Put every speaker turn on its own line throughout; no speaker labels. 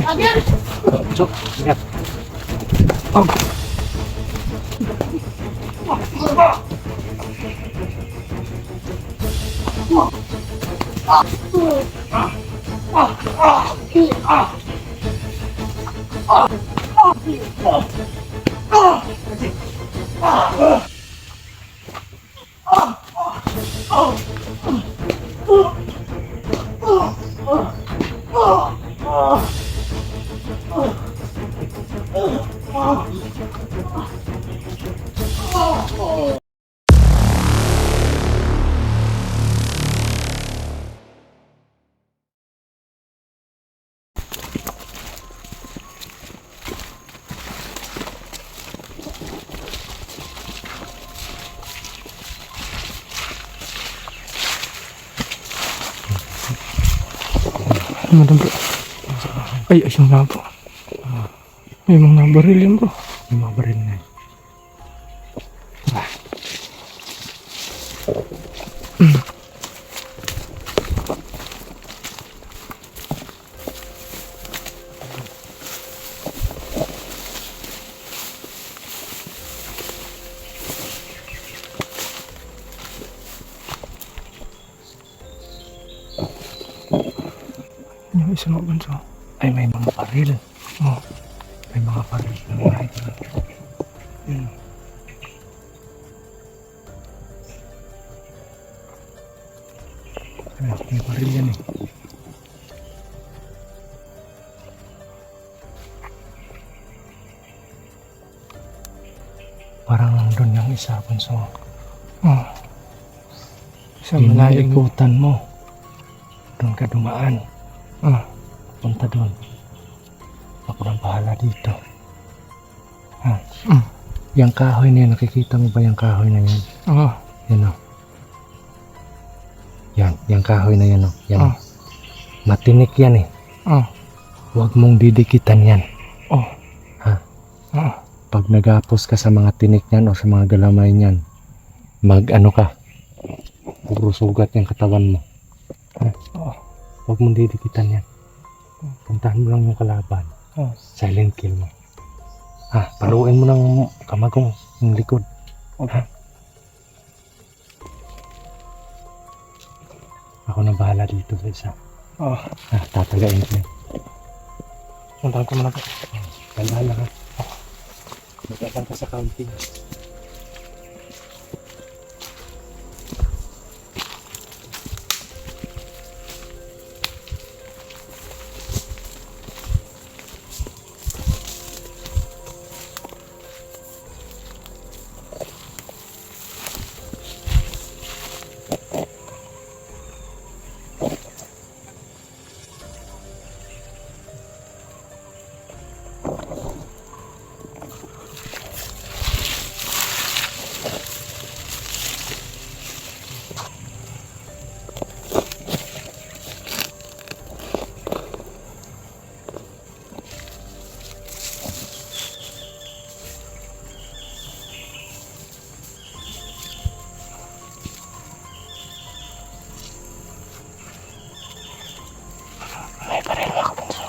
Cok, lihat. Oh.
Madam bro. Ay, ayun nga bro. May mga baril yan bro.
May mga baril na eh.
Yung isa nga banso.
Ay, may mga baril.
Oh.
May mga baril na mga ito.
Yun.
Ay, may baril yan eh. Parang nandun yung isa, Bunso.
Oh. Sa malayo.
Ikutan mo. Doon ka dumaan.
Oh.
Punta doon. Ako nang bahala dito. Ha? Yung kahoy na yan, nakikita mo ba yung kahoy na yan?
Oh.
Yan o. Yan, yung kahoy na yan o. Yan.
Oh.
Matinik yan eh.
Oh.
Huwag mong didikitan yan.
Oh.
Ha?
Oh.
Pag nagapos ka sa mga tinik yan o sa mga galamay niyan, mag-ano ka, puro sugat yung katawan mo. Ha?
Oh.
Huwag mong didikitan yan. Puntahan mo lang yung kalaban.
Oh.
Silent kill mo. Ha? Paluin mo ng kamagong yung likod.
Okay.
Ako na bahala dito sa isa.
Oh.
Ha? Tatagain ko.
Puntahan ko muna po.
Bahala ka. Magkakang ka sa counting. May baril ako Bunso.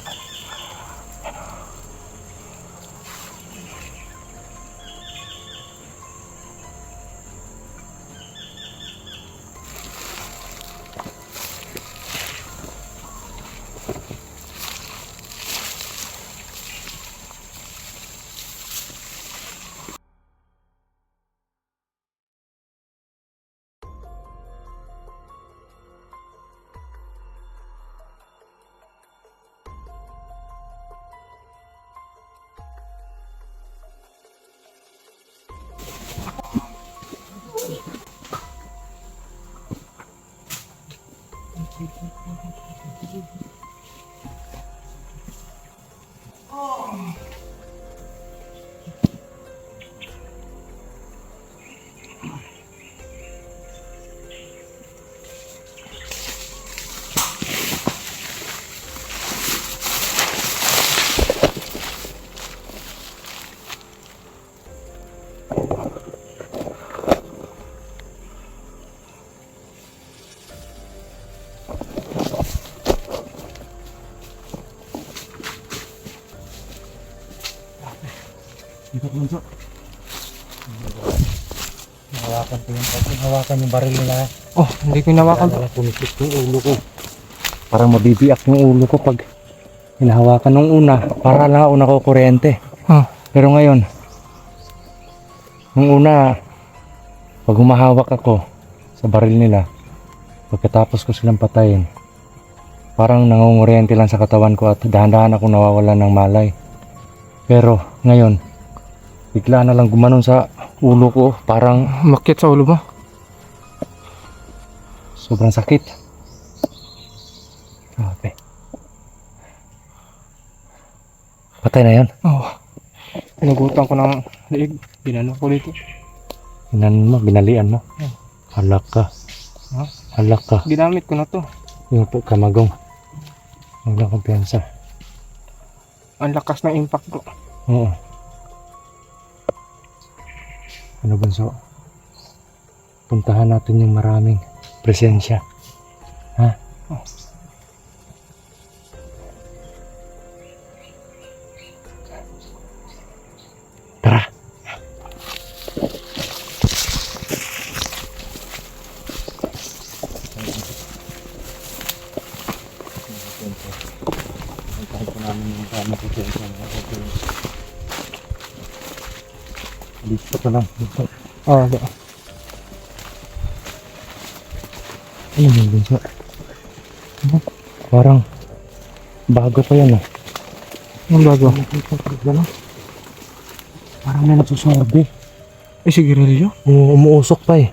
Dito bunso. Hawakan ko yung hawakan yung baril nila.
Oh, hindi ko hinawakan bro.
Kaya pumikit yung ulo ko. Parang mabibiyak yung ulo ko pag hinahawakan nung una. Para lang ako nakukuryente.
Ah,
Pero ngayon, nung una, pag humahawak ako sa baril nila, pagkatapos ko silang patayin, parang nangunguryente lang sa katawan ko at dahan-dahan ako nawawala ng malay. Pero ngayon, bigla na lang gumanon sa ulo ko, parang
makit sa ulo mo.
sobrang sakit. Grabe. Patay na yan.
Oh. Pinagutan ko ng liig. Binano ko dito.
Binalian mo. Halak ka.
Ha?
Halak ka.
Ginamit ko na to.
Yung po kamagong. Walang kumpiyansa.
Ang lakas ng impact ko.
Oo. Ano bunso? Puntahan natin yung maraming presensya. Ha?
Oh.
Tara. Puntahan po namin yung maraming presensya. Dito pa lang. Dito.
Oh, okay.
Ano yung bunso? Parang bago pa yan ah.
Ang bago.
Parang may nagsusorbe.
Eh, sigarilyo?
Umuusok pa eh.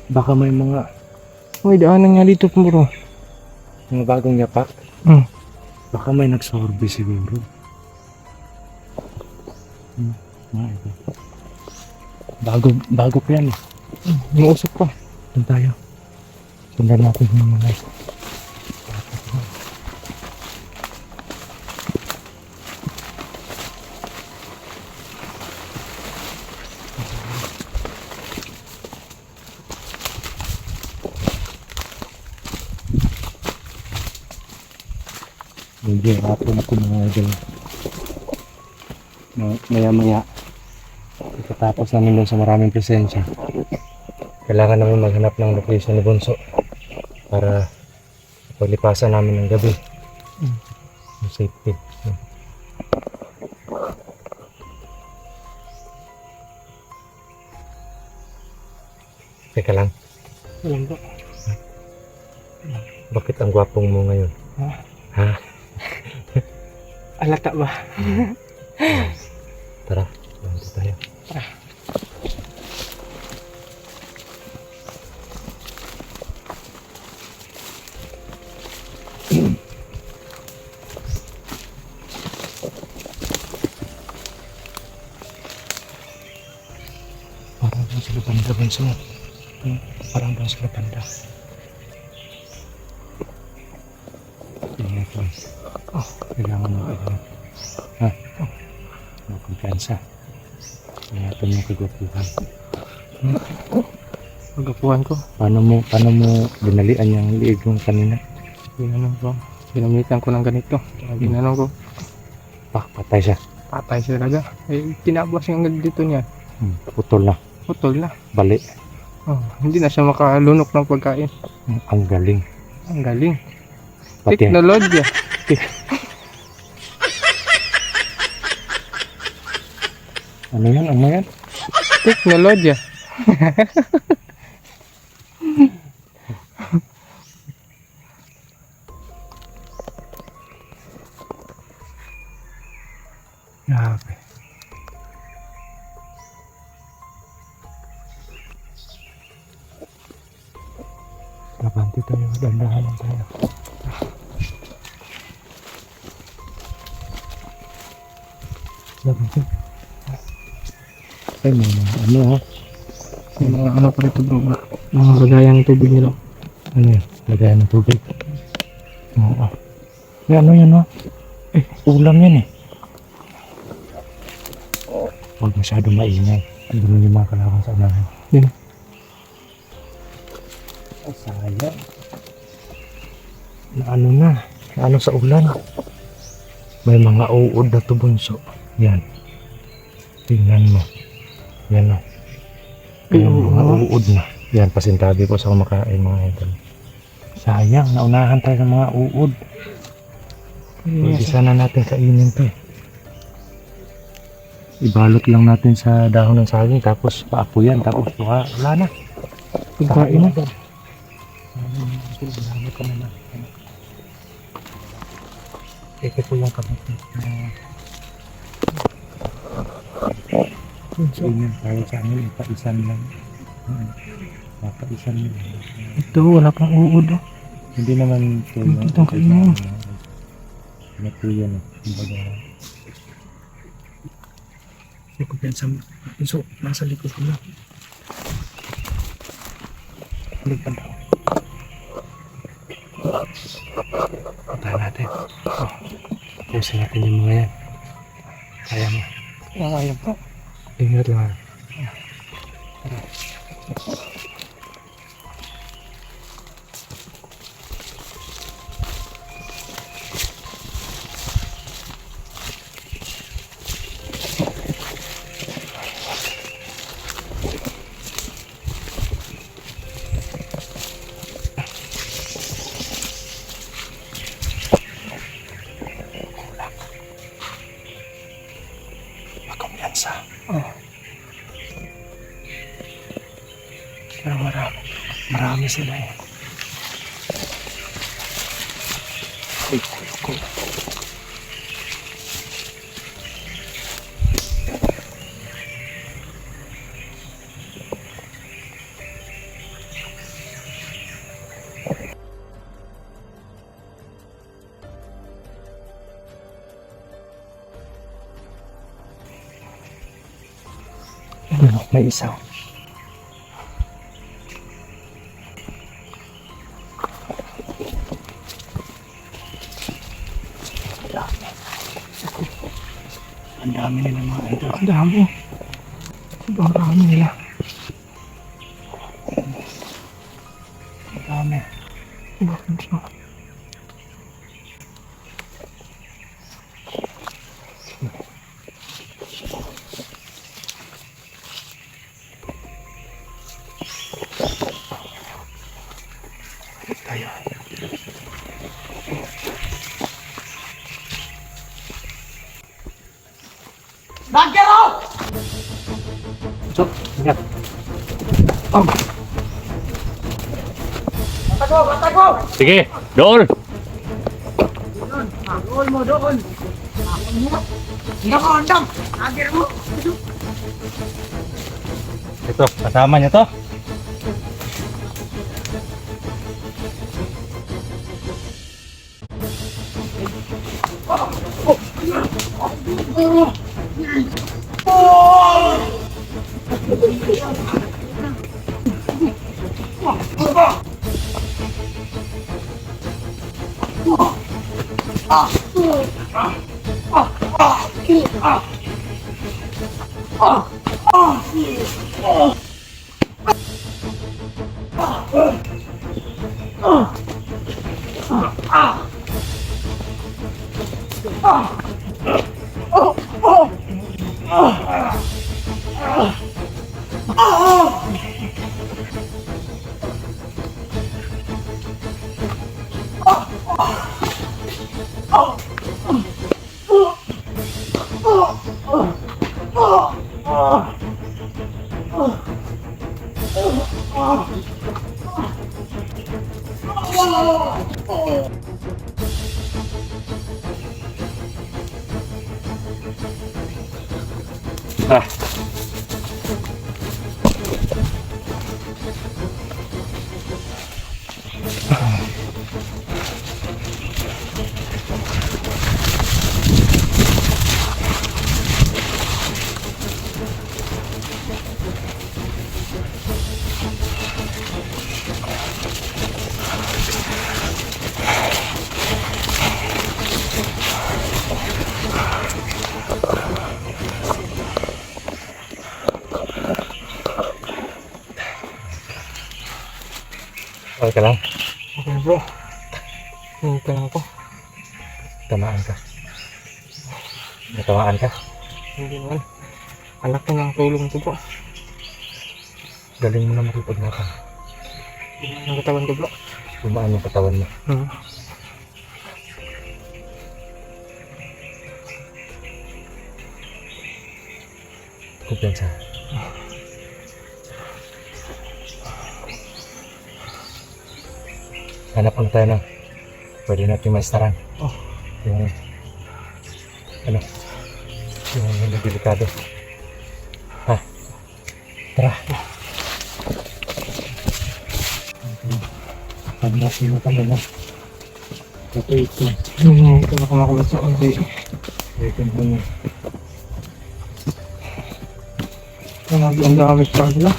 Baka may mga
Uy, daanan nga dito bro.
bagong yapak.
Hmm.
Baka may nagsorbe siguro. Ito. Bago pa yan eh.
Umuusok pa.
Doon tayo. Sundan natin yung mga hindi hapon ako mga idol. Maya pagkatapos namin doon sa maraming presensya, kailangan namin maghanap ng location ni Bunso para paglipasan namin ng gabi. Yung safety. Teka lang,
Alam ko.
bakit ang gwapong mo ngayon? Ha?
Alata ba?
Tara, nandito tayo. Parang bang sila banda, Bunso. Parang bang sila banda. Ingat lang. Oh, kailangan mo ingat. Ha? May kumpiyansa. Ingatan yung kagwapuhan.
Pagapuan ko.
Paano mo binalian yung liig mo kanina?
Ginanong ko. Ginamitan ko ng ganito. Ginanong ko.
Patay siya.
Patay siya talaga. Eh, tinabas yung dito niya.
Putol na.
Putol na.
Bali.
Oh, hindi na siya makalunok ng pagkain.
Ang galing.
Ang galing.
Pati.
Teknolodya.
Ano yan? Ano yan?
Teknolodya.
Grabe. Labante tayo. Dandahan lang tayo. Labante. Ay, ano ha?
May mga ano pa rito bro. Mga lagayan ng tubig nila.
Ano yan? Lagayan ng tubig. Oo. May ano yan ha? Ulam yan eh. Huwag masyadong maingay. Doon yung mga kalaban sa unahan.
Yun.
Ay, sayang. Na ano sa ulan. May mga uod na to, bunso. Yan. Tingnan mo. Yan o.
Ay,
Yung mga
oo.
uod na. Yan, pasintabi ko sa kumakain mga idol. Sayang, naunahan tayo sa mga uod. Pwede sana natin kainin to eh. Ibalot lang natin sa dahon ng saging, tapos paapuyan, tapos wala na.
Pagkain na.
Ito po yung kabit. Ganyan tayo sa amin, ipaisan lang. Papaisan lang.
Ito, wala pang uod. Oh.
Hindi naman ito
Hindi itong kainin.
Ano po yan eh. Kumbaga,
Hindi ko pinsa. So, nasa likod ko na.
balik pa daw. Puntahan natin. Tapusin natin yung mga yan. Kaya mo.
Ayaw po.
Ingat lang. Makumyansa.
Oh. Pero marami. Marami sila eh. Uy, uy.
Ano, may isa. Ang dami nila mga idol.
Ang dami. Sobrang dami nila.
Ang dami.
Bakit siya?
Tayo. So, ingat.
Oh.
Sige, doon.
Doon mo, doon. Andam. Agir mo.
Ito, kasama niya to. Ah. Okay ka lang?
Okay bro. Hingi ka lang ako.
Tamaan ka. Natawaan ka?
Hindi naman. Anak ko ng tulong ko po.
Galing mo na makipaglakad.
Ang katawan ko po.
Gumaan yung katawan mo.
Hmm.
Kumpiyansa. Hanap lang tayo ng pwede natin maistaran.
Oh.
Yung ano? Yung delikado. Ha? Tara. Paglasin mo kami na. Ito.
Ito na kumakalat sa konti.
Ito mo.
Ang dami pa sila.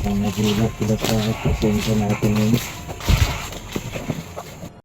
Ang nagulat sila sa presensya natin ngayon.